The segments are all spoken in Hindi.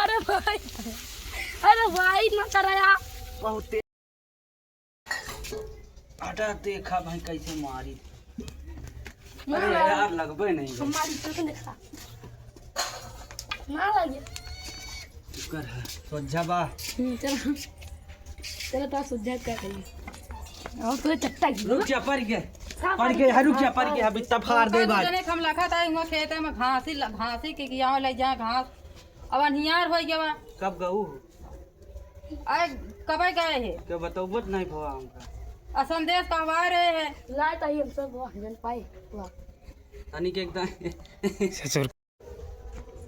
अरे भाई ना कराया बहुत हटा देखा भाई कैसे मारी। अरे यार लगबे नहीं हमारी तो देखा ना लगे कर है सोझा बा। चलो चलो तो सोझा कर रही और तो चट्टा रुक जा पड़ गए रुक जा पड़ गए अभी तफार दे भाई जने हम लखा था इहो खेत में घासी के गिया ले जा घास अब अनहियार हो गया। कब गऊ आए कब गए है क्या बताओ नहीं भवा हमका संदेश कहवा रहे है लाए तो हम सब जन पाए तनी के एकदम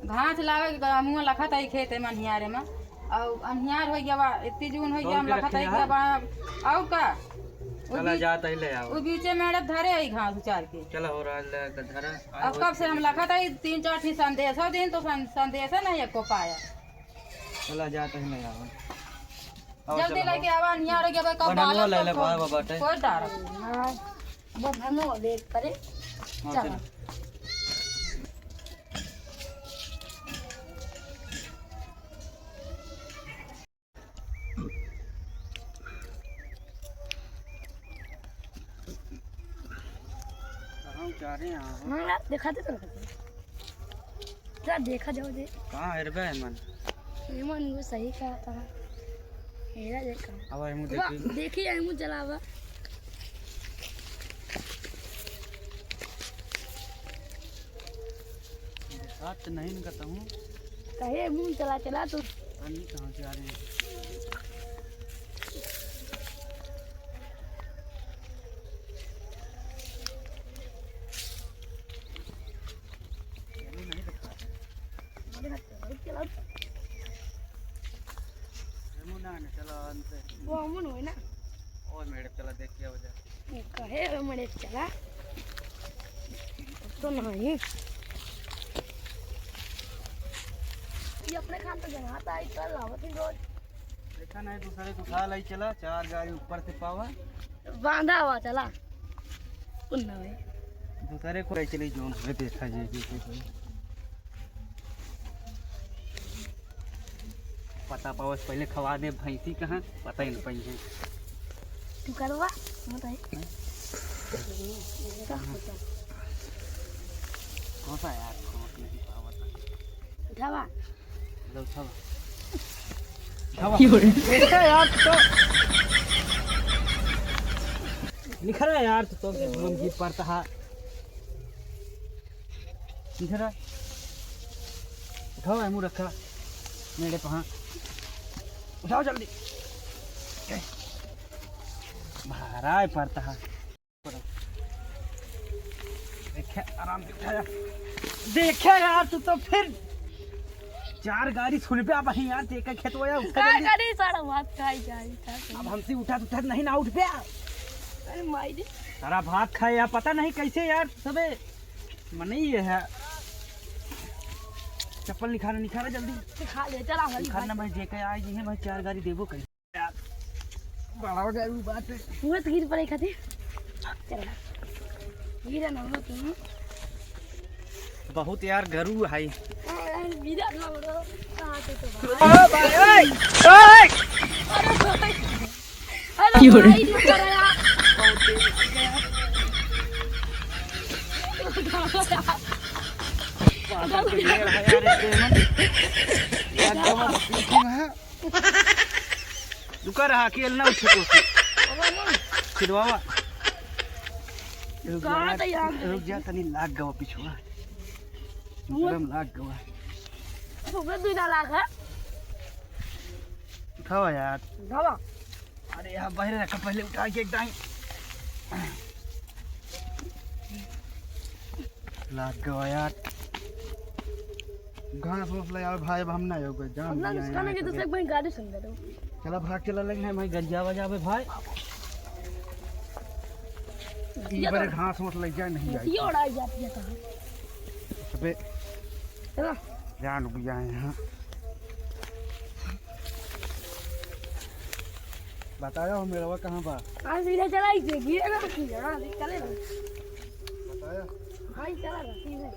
घास लावे मुँह लखा था खेत में अनहियारे में और अनहियार हो गया 31 जून हो गया हम लखा था और का चला जाता ही ले आओ वो बीचे में अड़ब धरे है घास उचार के चला हो रहा है धरा। अब कब से हम लखा था 3-4 ठीक संदेश हो दिन तो संदेश नहीं एक को पाया। चला जाता ही ले आओ जल्दी लेके आवा अनहियार हो गया कब बालक कोई डर बस हम वेट करे चलो जा रहे हैं हाँ देखा दे तो क्या देखा जाओ दे कहाँ है मन मन वो सही कहा था हेरा देखा अब हम देखी देखी हम चलावा साथ नहीं करता हूँ कहे मुंह चला चला तो नहीं कहाँ से आ रहे हैं वो अमन हो ना और मेरे चला देख के हो जा कहे मेरे चला तो नहीं ये अपने खान पे जनाता है कल लावत रोज देखा नहीं दूसरे को खा लाई चला 4 गाड़ी ऊपर से पावा बांधा हुआ चला उन्ना में दूसरे को चली जोन में देखा जाएगी पता पावस पहले खवा दे भैंसी कहाँ पता ही नहीं पाई है तू करवा बताए कौन सा यार नहीं पावा उठावा लो देखा यार तो लिखा रहा यार तो हम जीत पड़ता है लिखा रहा उठाओ एमू रखा मेरे पहाँ उठाओ जल्दी भारा पड़ता है देखे आराम से उठाया देखे यार तू तो फिर 4 गाड़ी सुन पे आप यार देख के खेत वाया गाड़ी सारा भात खाई जाए अब हमसे उठा तो नहीं ना उठ पे अरे माई दे सारा भात खाए यार पता नहीं कैसे यार सबे मन ये है चप्पल निखारा जल्दी खा ले चला निखारना भाई जे के आई जी है भाई 4 गाड़ी देबो कर यार बड़ा गाड़ी बात है पूरा गिर पड़े खाते चला गिरा ना हो तुम बहुत यार गरू है गिरा ना बड़ो कहां से तो ओ भाई ओए अरे भाई मत कर यार दुका रहा कि ना उठे तो खिदवावा रुक जा तनी लाग गवा पिछवा एकदम लाग गवा तो बस 2 लाख है उठाओ यार उठावा अरे यार बाहर रखा पहले उठा के एकदम लाग गवा यार घास फूस ले यार भाई अब हम ना होगा जान अपना खाने के दूसरे भाई गाड़ी सुन दे दो चला भाग चला लगना है भाई गंजा बजावे भाई ये बड़े घास मत लग जाए नहीं ये उड़ाई जाती है कहां सबे चला जान भी आए हैं बताया मेरा वो कहां बा आज सीधे चला ही गिरेगा ना चलेगा बताया हां चला सीधे